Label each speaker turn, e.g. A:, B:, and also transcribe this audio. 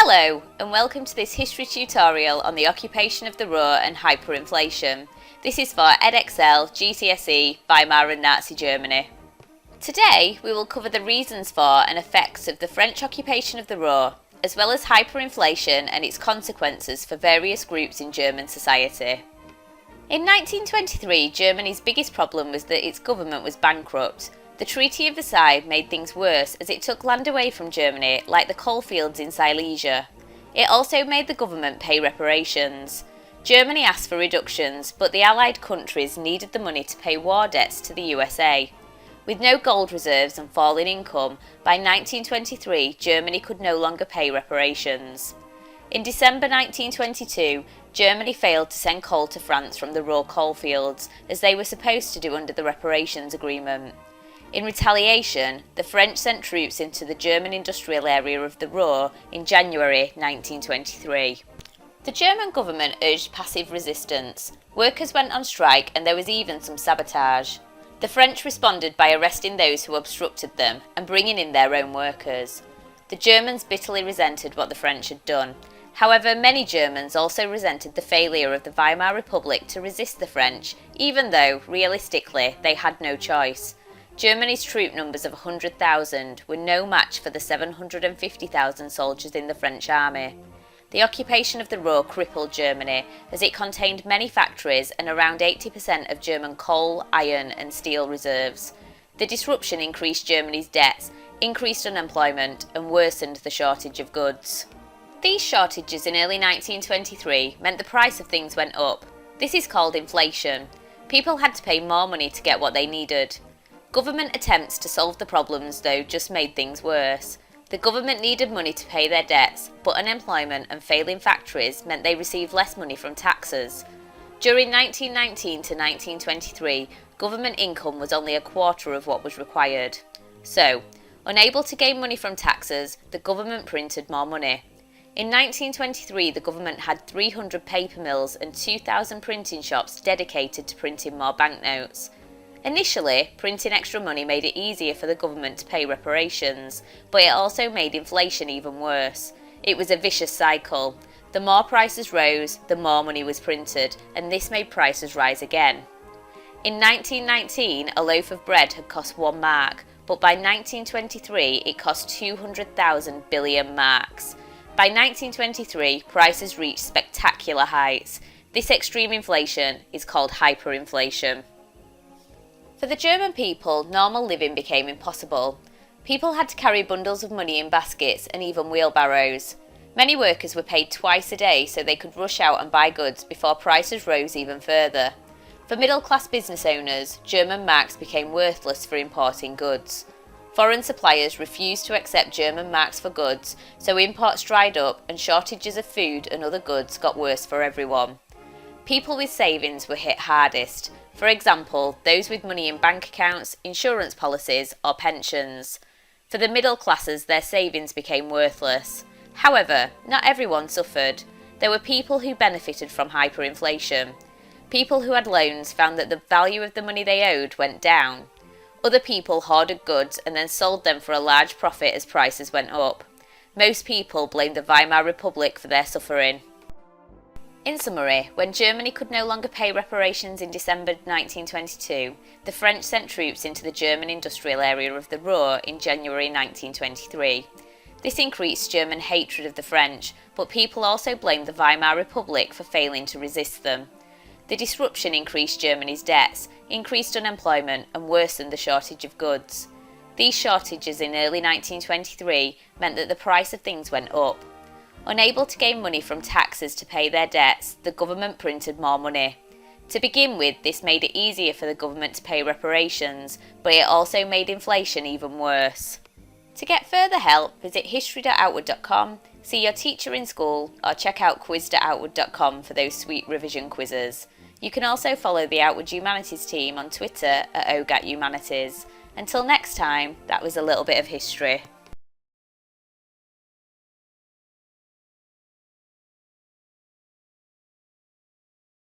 A: Hello and welcome to this history tutorial on the occupation of the Ruhr and hyperinflation. This is for Edexcel GCSE Weimar and Nazi Germany. Today we will cover the reasons for and effects of the French occupation of the Ruhr, as well as hyperinflation and its consequences for various groups in German society. In 1923, Germany's biggest problem was that its government was bankrupt. The Treaty of Versailles made things worse as it took land away from Germany, like the coalfields in Silesia. It also made the government pay reparations. Germany asked for reductions, but the Allied countries needed the money to pay war debts to the USA. With no gold reserves and falling income, by 1923 Germany could no longer pay reparations. In December 1922, Germany failed to send coal to France from the Ruhr coalfields, as they were supposed to do under the reparations agreement. In retaliation, the French sent troops into the German industrial area of the Ruhr in January 1923. The German government urged passive resistance. Workers went on strike and there was even some sabotage. The French responded by arresting those who obstructed them and bringing in their own workers. The Germans bitterly resented what the French had done. However, many Germans also resented the failure of the Weimar Republic to resist the French, even though, realistically, they had no choice. Germany's troop numbers of 100,000 were no match for the 750,000 soldiers in the French army. The occupation of the Ruhr crippled Germany, as it contained many factories and around 80% of German coal, iron and steel reserves. The disruption increased Germany's debts, increased unemployment and worsened the shortage of goods. These shortages in early 1923 meant the price of things went up. This is called inflation. People had to pay more money to get what they needed. Government attempts to solve the problems, though, just made things worse. The government needed money to pay their debts, but unemployment and failing factories meant they received less money from taxes. During 1919 to 1923, government income was only a quarter of what was required. So, unable to gain money from taxes, the government printed more money. In 1923, the government had 300 paper mills and 2,000 printing shops dedicated to printing more banknotes. Initially, printing extra money made it easier for the government to pay reparations, but it also made inflation even worse. It was a vicious cycle. The more prices rose, the more money was printed, and this made prices rise again. In 1919, a loaf of bread had cost 1 mark, but by 1923 it cost 200,000 billion marks. By 1923, prices reached spectacular heights. This extreme inflation is called hyperinflation. For the German people, normal living became impossible. People had to carry bundles of money in baskets and even wheelbarrows. Many workers were paid twice a day so they could rush out and buy goods before prices rose even further. For middle-class business owners, German marks became worthless for importing goods. Foreign suppliers refused to accept German marks for goods, so imports dried up and shortages of food and other goods got worse for everyone. People with savings were hit hardest. For example, those with money in bank accounts, insurance policies or pensions. For the middle classes, their savings became worthless. However, not everyone suffered. There were people who benefited from hyperinflation. People who had loans found that the value of the money they owed went down. Other people hoarded goods and then sold them for a large profit as prices went up. Most people blamed the Weimar Republic for their suffering. In summary, when Germany could no longer pay reparations in December 1922, the French sent troops into the German industrial area of the Ruhr in January 1923. This increased German hatred of the French, but people also blamed the Weimar Republic for failing to resist them. The disruption increased Germany's debts, increased unemployment and worsened the shortage of goods. These shortages in early 1923 meant that the price of things went up. Unable to gain money from taxes to pay their debts, the government printed more money. To begin with, this made it easier for the government to pay reparations, but it also made inflation even worse. To get further help, visit history.outwood.com, see your teacher in school, or check out quiz.outwood.com for those sweet revision quizzes. You can also follow the Outwood Humanities team on Twitter at @OGATHumanities. Until next time, that was a little bit of history.